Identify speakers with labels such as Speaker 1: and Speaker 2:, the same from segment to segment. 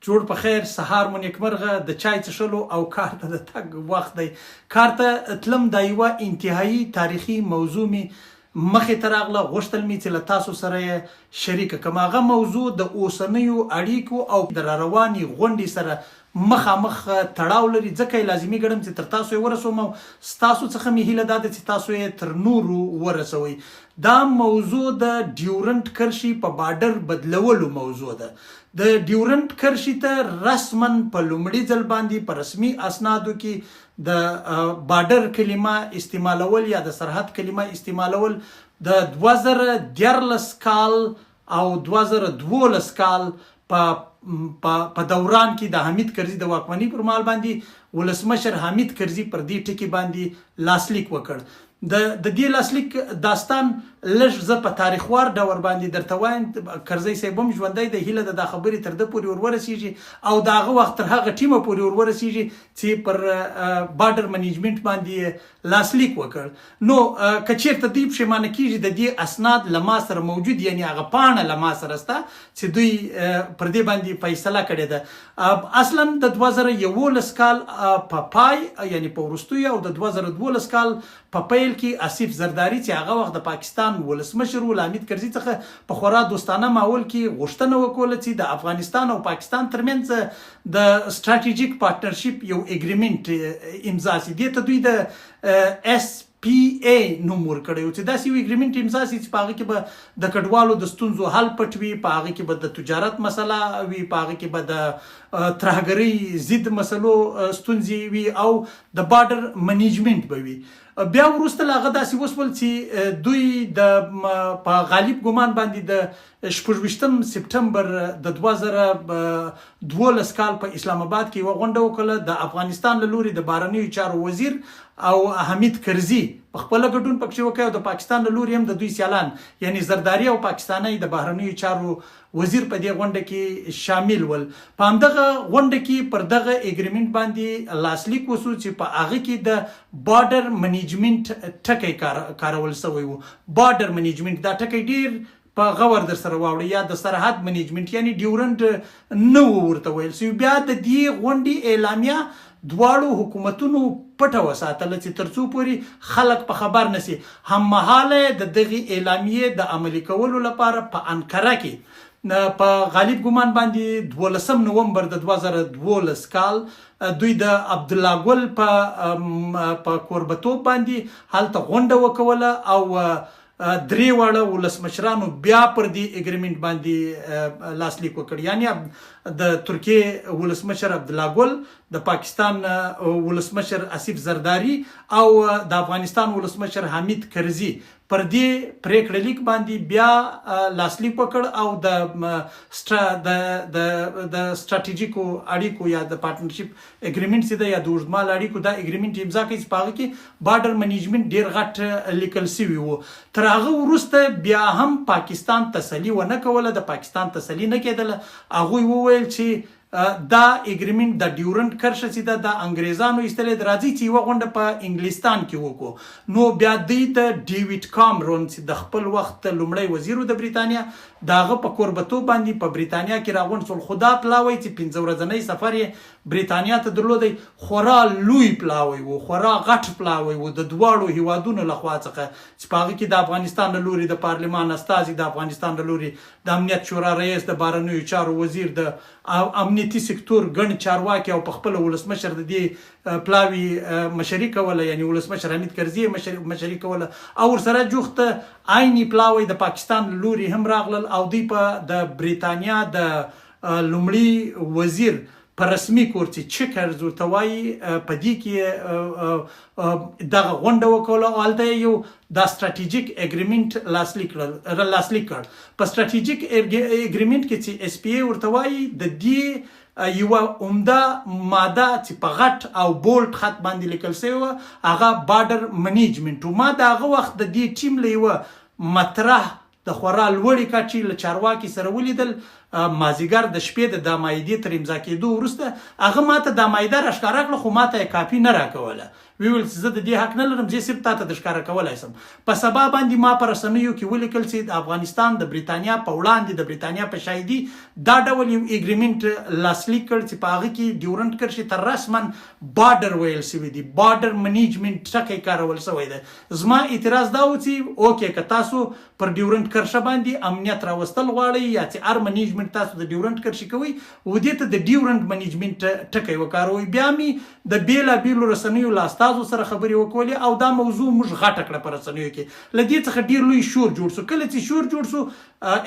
Speaker 1: جوړ په خیر سهار مو نیکمرغه د چای څښلو او کار ته د تګ وخت دی. کار ته تلم دا یوه انتهایی تاریخي موضوع می مخې ته راغله، غوښتل مې چې له تاسو سره یې شریکه کړم. هغه موضوع د اوسنیو اړیکو او د راروانې غونډې سره مخامخ تړاو لري، ځکه یې لازمي ګڼم چې تر تاسو یې ورسوم او ستاسو څخه مې هیله دا ده چې تاسو یې تر نورو ورسوئ. دا موضوع د ډیورنډ کرښې په بارډر بدلولو موضوع ده. د ډیورنډ کرښې ته رسما په لومړي ځل باندې په رسمي اسنادو کې د بارډر کلمه استعمالول یا د سرحد کلمه استعمالول د 2014 کال او 2012 کال په دوران کې د حمید کرزي د واکمنۍ پر مهال باندې ولسمشر حمید کرزي پر دې ټکي باندې لاسلیک وکړ. د دې لاسلیک داستان لږ زه په تاریخوار ډول باندې درته وایم. کرزي صاحب هم ژوندی دی، هیله ده دا خبرې تر ده پورې ورورسیږي او د هغه وخت تر هغه ټیمه پورې ورورسیږي چې پر بارډر منیجمنت باندې لاسلیک وکړ. نو که چېرته دوی پښیمانه کېږي د دې اسناد له ما سره موجود، یعنی هغه پاڼه له ما سره شته چې دوی پر دې باندې فیصله کړې ده. اصلا د 2011 کال په پای یعنی په وروستیو او د 2012 کال په پیل کې آصف زرداری چې هغه وخت د پاکستان ولسمشر و له حمید کرزي څخه په خورا دوستانه ماحول کې غوښتنه وکړه چې د افغانستان او پاکستان ترمنځ د ستراتیژیک پارټنرشپ یو اګریمنټ امضا شي. دې ته دوی د SPA نوم ورکړی و چې داسې یو اګریمنټ امضا شي چې په هغه کې به د کډوالو د ستونزو حل پټ وي، په هغه کې به د تجارت مسله وي، په هغه کې به د ترهګرۍ ضد مسلو ستونزې وي او د بارډر منیجمنت به وي. بیا وروسته له هغه داسې وشول چې دوی په غالب ګمان باندې د 26 سپټمبر د 2012 کال په اسلام آباد کې یوه غونډه وکړه. د افغانستان له لوري د بهرنیو چارو وزیر او حمید کرزي په خپله ګډون پکې وکړی او د پاکستان له لوري هم د دوی سیالان یعنی زرداری او پاکستانی د بهرنیو چارو وزیر په دې غونډه کې شامل ول. په همدغه غونډه کې پر دغه اګریمنټ باندې لاسلیک وشو چې په هغه کې د بارډر منیجمنت ټکی کارول شوی و. بارډر منیجمنت دا ټکی ډیر په غور در سره واوړي، یا د سرحد منیجمنت یعنی ډیورنډ نه ورته ویل شوی. بیا د دې غونډې اعلامیه دواړو حکومتونو پټه وساتله چې تر څو پورې خلک په خبر نشي. هممهاله د دغې اعلامیې د عملي کولو لپاره په انقره کې په غالب ګمان باندې 12 نومبر د 2012 کال دوی د عبدالله ګل په کوربتوب باندې هلته غونډه وکوله او درې واړه ولسمشرانو بیا پر دې اګریمنټ باندې لاسلیک وکړ. یعنی د ترکیې ولسمشر عبدالله ګل، د پاکستان ولسمشر آصف زرداری او د افغانستان ولسمشر حمید کرزي پر دې پریکړه لیک باندې بیا لاسلیک وکړ او د ستراتیژیکو اړیکو یا د پارټنرشپ اګریمنټ چې ده یا د اوږدمهاله اړیکو دا اګریمنټ امضا کوي چې په هغه کې بارډر منیجمنت ډیر غټ لیکل شوي وو. تر هغه وروسته بیا هم پاکستان تسلي ونه کوله، د پاکستان تسلي نه کېدله. هغوی وویل چې دا اګریمنټ د ډیورنډ کرښه چې ده د انګریزانو ایستلې ده، راځي چې یوه غونډه په انګلستان کې وکړو. نو بیا دوی د ډیویډ کامرون چې د خپل وخت لومړی وزیر د بریتانیا د هغه په کوربتوب باندې په بریتانیا کې راغونډ شول. خو دا پلاوی چې 15 ورځنی سفر یې بریتانیا ته درلودی خورا لوی پلاوی و، خورا غټ پلاوی و د دواړو هیوادونو لخوا څخه چې په هغه کې د افغانستان له لوري د پارلمان استازي، د افغانستان له لوري د امنیت شورا رئیس، د بهرنیو چارو وزیر، د امنیتي سکتور ګڼ چارواکي او په خپله ولسمشر د دې پلاوي مشري کوله، یعنی ولسمشر حمید کرزي مشري کوله او ورسره جوخت عیني پلاوی د پاکستان له لوري هم راغلل او دوی په د بریتانیا د لومړي وزیر په رسمي کور چې چکرز ورته وایي په دې کې دغه غونډه وکړله او هلته یو دا ستراتیژیک اګریمنټ لاسلیک کړ. په ستراتیژیک اګریمنټ کې چې SPA ورته وایي د دې یوه عمده ماده چې په غټ او بولډ خط باندې لیکل شوې وه هغه بارډر منیجمنټ و. ما د هغه وخت د دې ټیم له یوه مطرح د خورا لوړې کچې له چارواکي سره ولیدل مازیګر د شپې د مایدې تر امضا کېدو وروسته هغه ماته دا مایده راښکاره کړه خو ماته یې کاپي نه راکوله ویل چې زه د دې حق نه لرم زه صرف تاته د ښکاره کولی شم په سبا باندې ما په رسنیو کې ولیکل چې د افغانستان د بریتانیا په وړاندې د بریتانیا په شاهدي دا ډول یو اګریمنټ لاسلیک کړ چې په هغه کې ډیورنټ کرښې ته رسما بارډر ویل شوي دي بارډر منیجمنټ ټکی کارول شوی دی زما اعتراض دا و چې اوکې که تاسو پر ډیورنټ کرښه باندې امنیت راوستل غواړئ یا چې هر منیجمنټ تاسو د ډیورنټ کرښې کوئ و دې ته د ډیورنټ منیجمنټ ټکی وکاروئ بیا مې د بیلابیلو رسنیو له استازو سره خبرې وکولې او دا موضوع موږ غټه کړه په رسنیو کې له دې څخه ډیر لوی شور جوړ شو کله چې شور جوړ شو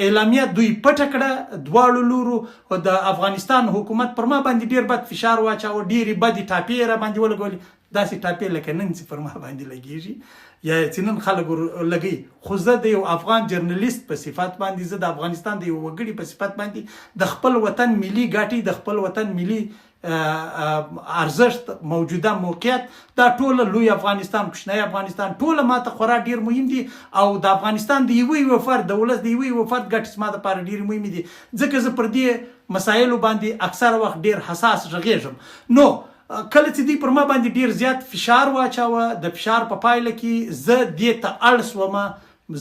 Speaker 1: اعلامیه دوی پټه کړه دواړو لورو د افغانستان حکومت پر ما باندې ډیر بد فشار واچاوه ډیرې بدې ټاپې را باندې ولګولې داسې ټاپې لکه نن چې پر ما باندې لګېږي یا چې نن خلک لګوي خو زه د یو افغان جرنالیست په صفت باندې زه د افغانستان د یو وګړي په صفت باندې د خپل وطن ملي ګټې د خپل وطن ملي ارزښت موجوده موقعیت دا ټوله لوی افغانستان کوچنی افغانستان ټوله ماته خورا ډیر مهم دي او د افغانستان د یوه فرد د ولس د یوه فرد ګټې زما دپاره ډیر مهم دي ځکه زه پر دې مسایلو باندې اکثر وخت ډیر حساس غږیږم نو کله چې دوی پر ما باندې ډیر زیات فشار واچاوه د فشار په پایله کې زه دې ته اړ شوم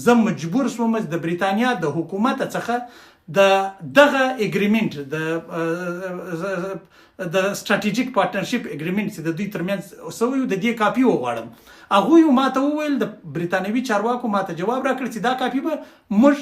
Speaker 1: زه مجبور شوم د بریتانیا د حکومت څخه دغه اګریمنټ د سټراټیجیک پارټنرشپ اګریمنټ چې د دوی ترمنځ شوی د دې کاپي وغواړم هغوی ماته وویل د بریتانوي چارواکو ماته جواب راکړ چې دا کاپي به موږ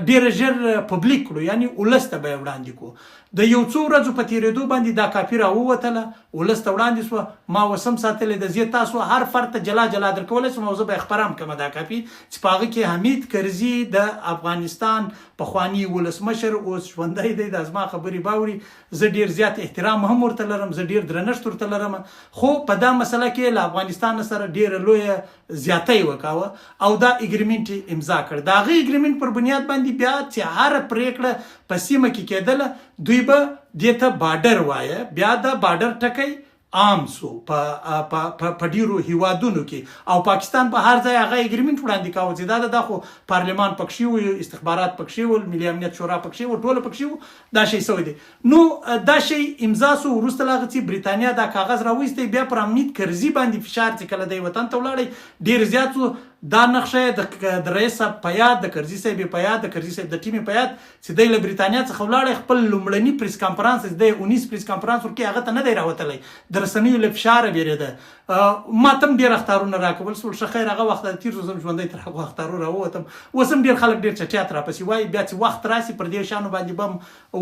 Speaker 1: ډیر ژر پبلیک کړو یعنی ولس ته به یې وړاندې کړو د یو څو ورځو په تېرېدو باندې دا کاپي راووتله ولس ته وړاندې شوه ما وسم ساتلی د زه تاسو هر فرد ته جلا جلا درکولی شم او زه به یې خپرام کړم دا کاپي چې په هغه کې حمید کرزي د افغانستان پخواني ولسمشر اوس ژوندی دی دا زما خبرې باوري زه ډیر زیات احترام هم ورته لرم زه ډیر درنښت ورته لرم خو په دا مسله کې له افغانستان سره ډیره لویه زیاتی وکاوه او دا اګریمنټ امضا کړ د هغه اګریمنټ پر بنیاد باندې بیا چې هر پریکړه په سیمه کې کېدله دوی به دې ته بارډر وایه بیا د بارډر ټکی عام سو په ډیرو هیوادونو کې او پاکستان په هر ځای هغه اګریمنټ وړاندې کاوه چې دا خو پارلمان پکښې وو استخبارات پکښې وو ملي امنیت شورا پکښې وو ټوله پکښې وو دا شی سوی دی نو دا شی امضا سو وروسته له هغه چې بریتانیا دا کاغذ راویستی بیا پر حمید کرزي باندې فشار چې کله دی وطن ته ولاړی ډیر زیات دا نقشه د رئیس صاحب په یاد د کرزي صاحب په یاد د کرزي صاحب د ټیم په یاد چې دی له بریتانیا څخه ولاړی خپل لومړني پریس کانفرنس د 19 پریس کانفرنس ورکې هغه ته نه دی راوتلی د رسنیو له فشاره بیرېده ما ته هم ډېر اخطارونه راکول شول ښه خیر هغه وخت تېر شو زه ژوندی تر هغه اخطارو راووتم اوس هم ډېر خلک ډېر چټیات راپسې وایي بیا چې وخت راسي پر دې شیانو باندې به هم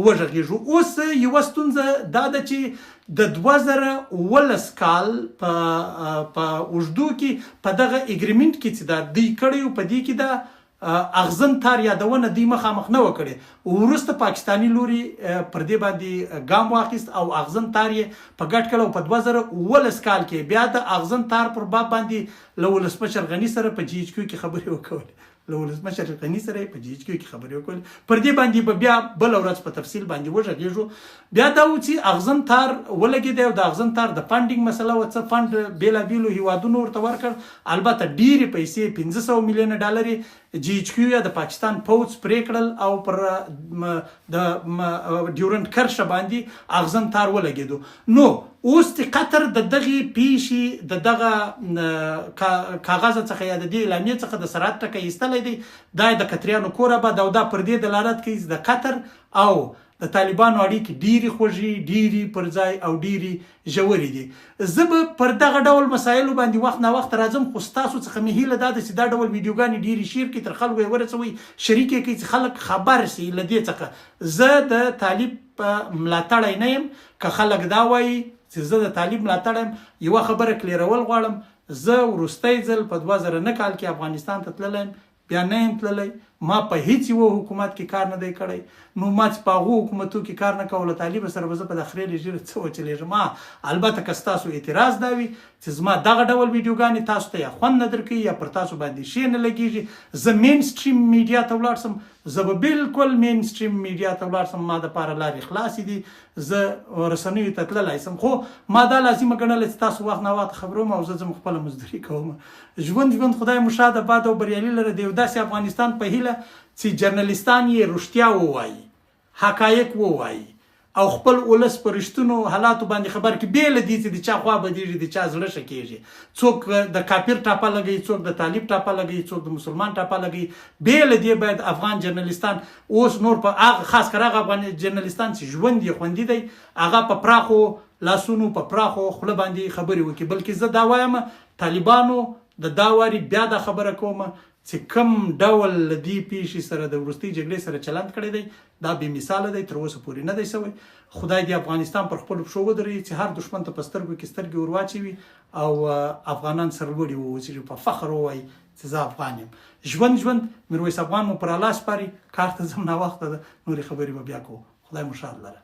Speaker 1: وږغېږو اوس یوه ستونزه دا ده چې د 2019 کال په اوږدو کې په دغه اګریمنټ کې چې دا دوی کړی په دې کې دا اغزن تار یادونه دوی مخامخ نه وکړي وروسته پاکستانی لوري پر دې باندې ګام واخیست او اغزن تار یې په ګډ کړ او په 2019 کال کې بیا د اغزن تار پر باب باندې له ولسمشر غني سره په جی ایچ کیو کې خبرې وکړې له ولسمشر غني سره په جی ایچ کیو کې خبرې وکړې پر دې باندې به بیا بل ورځ په تفصیل باندې وږغېږو بیا دا و چې اغزن تار ولګېدی او د اغزن تار د فنډینګ مسله وه څه فنډ بیلابیلو هیوادونو ورته ورکړ البته ډېرې پیسې 500 میلیونه ډالرې جی ایچ کیو یا د پاکستان پوځ پرې کړل او پر د ډیورنټ کرښه باندې اغزن تار ولګېدو نو اوس د قطر د دغې پیښې د دغه کاغذ څخه یا د دې اعلامیې څخه د سرحد ټکی ایستلی دی دا د قطریانو کور آباد او دا پر دې دلالت کوي چې د قطر او د طالبانو اړیکې ډېرې خوږې ډېرې پر ځای او ډېرې ژورې دي زه به پر دغه ډول مسایلو باندې وخت نا وخت راځم خو ستاسو څخه مې هیله دا ده چې دا ډول ویډیوګانې ډېرې شیر کړي تر خلکو یې ورسوئ شریک یې کړي چې خلک خبر شي له دې څخه زه د طالب ملاتړی نه یم که خلک دا وایي چې زه د طالب ملاتړی یم یوه خبره کلیرول غواړم زه وروستی ځل په 2009 کال کې افغانستان ته تللی یم بیا نه یم تللی ما په هیڅ یوه حکومت کې کار نه دی کړی نو ما چې په هغو حکومتو کې کار نه کوله طالب سره به زه په داخلي ژیره څه وچلېږم البته که ستاسو اعتراض دا وي چې زما دغه ډول ویډیوګانې تاسو ته یا خوند نه درکوي یا پر تاسو باندې ښې نه لګېږي زه مین سټریم میډیا ته ولاړ شم زه به بالکل مین سټریم میډیا ته ولاړ شم ما دپاره لارې خلاصې دي زه رسنیو ته تللی شم خو ما دا لازمه ګڼله چې تاسو وخت نا وخت خبروم او زه ځم خپله مزدوري کوم ژوند خدای مو شاد آباد او بریالي لره د یو داسې افغانستان په هیله چې جرنالیستان یې رښتیا ووایي حقایق ووایي او خپل ولس په رښتونو حالاتو باندې خبر کې بې له دې چې د چا خوا بدېږي د چا زړه ښه کېږي څوک د کافر ټاپه لګوي څوک د طالب ټاپه لګوي څوک د مسلمان ټاپه لګوي بې له دې باید افغان جرنالستان اوس نور په هغه خاص کر هغه افغان جرنالستان چې ژوند یې خوندي دی هغه په پراخو لاسونو په پراخو خوله باندې خبرې وکړي بلکې زه دا وایم طالبانو د دا واري بیا دا خبره کوم چې کوم ډول له دې پیښې سره د وروستۍ جګړې سره چلند کړی دی دا بې مثاله دی تر اوسه پورې نه دی سوی خدای دې افغانستان پر خپلو پښو ودروي چې هر دښمن ته په سترګو کې سترګې ور واچوي او افغانان سرلوړي واوسي په فخر ووایي چې زه افغان یم ژوند میرویس افغان مو پر الله سپاري کار ته ځم ناوخته ده نورې خبرې به بیا کوو خدای مو ښاد لره